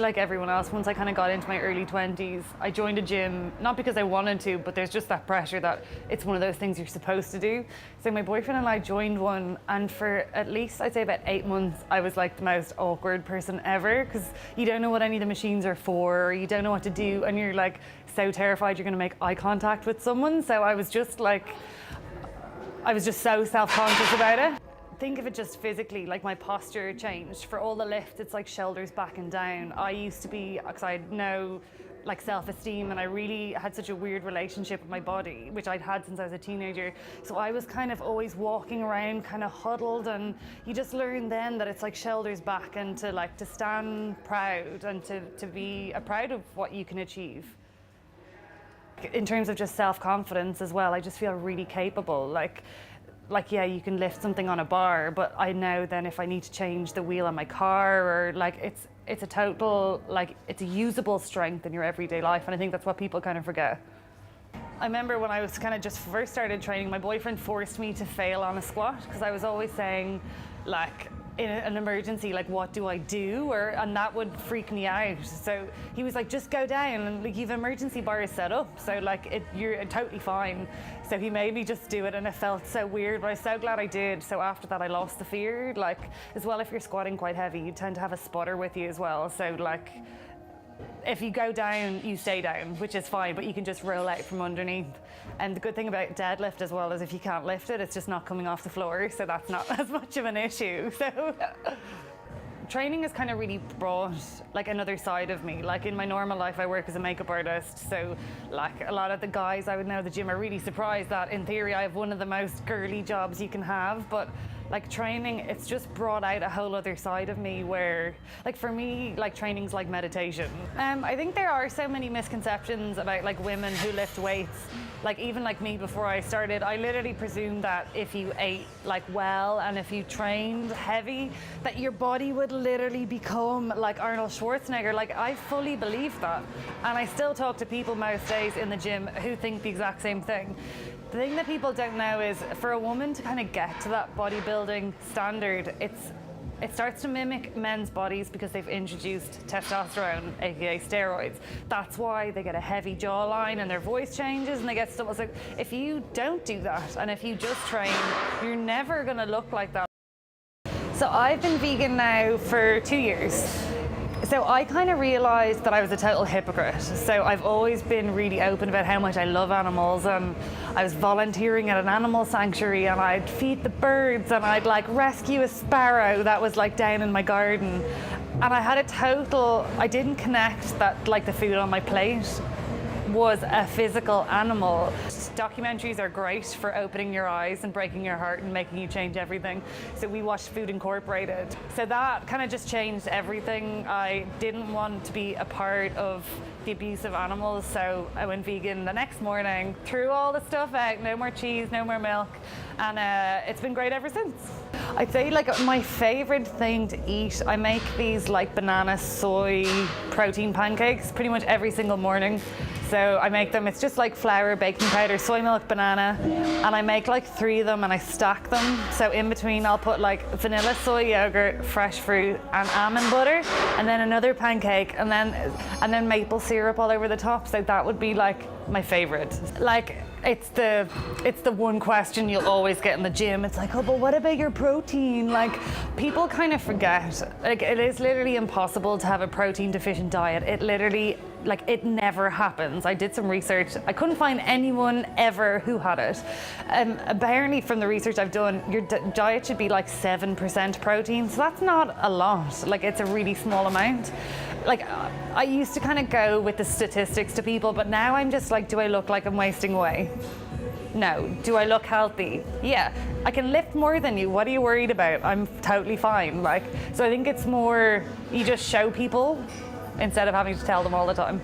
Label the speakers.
Speaker 1: like everyone else, once I kind of got into my early 20s, I joined a gym, not because I wanted to, but there's just that pressure that it's one of those things you're supposed to do. So my boyfriend and I joined one, and for at least, I'd say about 8 months, I was like the most awkward person ever, because you don't know what any of the machines are for, or you don't know what to do, and you're like so terrified you're gonna make eye contact with someone. So I was just so self-conscious about it. Think of it just physically, like my posture changed. For all the lift, it's like shoulders back and down. I used to be, because I had no like self-esteem, and I really had such a weird relationship with my body, which I'd had since I was a teenager. So I was kind of always walking around kind of huddled, and you just learn then that it's like shoulders back, and to stand proud and to be proud of what you can achieve. In terms of just self-confidence as well, I just feel really capable. Like yeah, you can lift something on a bar, but I know then if I need to change the wheel on my car, or like it's a total, like it's a usable strength in your everyday life, and I think that's what people kind of forget. I remember when I was kind of just first started training, my boyfriend forced me to fail on a squat, because I was always saying, like, in an emergency, like, what do I do? And that would freak me out. So he was like, just go down, and like, you've emergency bars set up, so like you're totally fine. So he made me just do it, and it felt so weird, but I was so glad I did. So after that, I lost the fear. Like, as well, if you're squatting quite heavy, you tend to have a spotter with you as well. So like, if you go down, you stay down, which is fine, but you can just roll out from underneath. And the good thing about deadlift as well is if you can't lift it, it's just not coming off the floor, so that's not as much of an issue. So training has kind of really brought like another side of me. Like in my normal life, I work as a makeup artist, so like a lot of the guys I would know at the gym are really surprised that in theory I have one of the most girly jobs you can have, but like training, it's just brought out a whole other side of me where, like for me, like training's like meditation. I think there are so many misconceptions about like women who lift weights. Like even like me before I started, I literally presumed that if you ate like well and if you trained heavy, that your body would literally become like Arnold Schwarzenegger. Like I fully believe that. And I still talk to people most days in the gym who think the exact same thing. The thing that people don't know is for a woman to kind of get to that bodybuilding standard, it starts to mimic men's bodies because they've introduced testosterone, aka steroids. That's why they get a heavy jawline and their voice changes and they get stuff. So if you don't do that and if you just train, you're never gonna look like that. So I've been vegan now for 2 years. So I kind of realized that I was a total hypocrite. So I've always been really open about how much I love animals, and I was volunteering at an animal sanctuary and I'd feed the birds and I'd like rescue a sparrow that was like down in my garden. And I had I didn't connect that like the food on my plate was a physical animal. Documentaries are great for opening your eyes and breaking your heart and making you change everything. So we watched Food Incorporated. So that kind of just changed everything. I didn't want to be a part of the abuse of animals, so I went vegan the next morning, threw all the stuff out, no more cheese, no more milk, and it's been great ever since. I'd say like my favorite thing to eat, I make these like banana soy protein pancakes pretty much every single morning. So I make them, it's just like flour, baking powder, soy milk, banana, and I make like 3 of them and I stack them. So in between I'll put like vanilla soy yogurt, fresh fruit, and almond butter, and then another pancake, and then maple syrup all over the top. So that would be like my favorite. Like it's the one question you'll always get in the gym. It's like, oh, but what about your protein? Like people kind of forget, like it is literally impossible to have a protein deficient diet. It literally, like it never happens. I did some research. I couldn't find anyone ever who had it. Apparently from the research I've done, your diet should be like 7% protein. So that's not a lot. Like it's a really small amount. Like I used to kind of go with the statistics to people, but now I'm just like, do I look like I'm wasting away? No. Do I look healthy? Yeah. I can lift more than you. What are you worried about? I'm totally fine. Like, so I think it's more, you just show people instead of having to tell them all the time.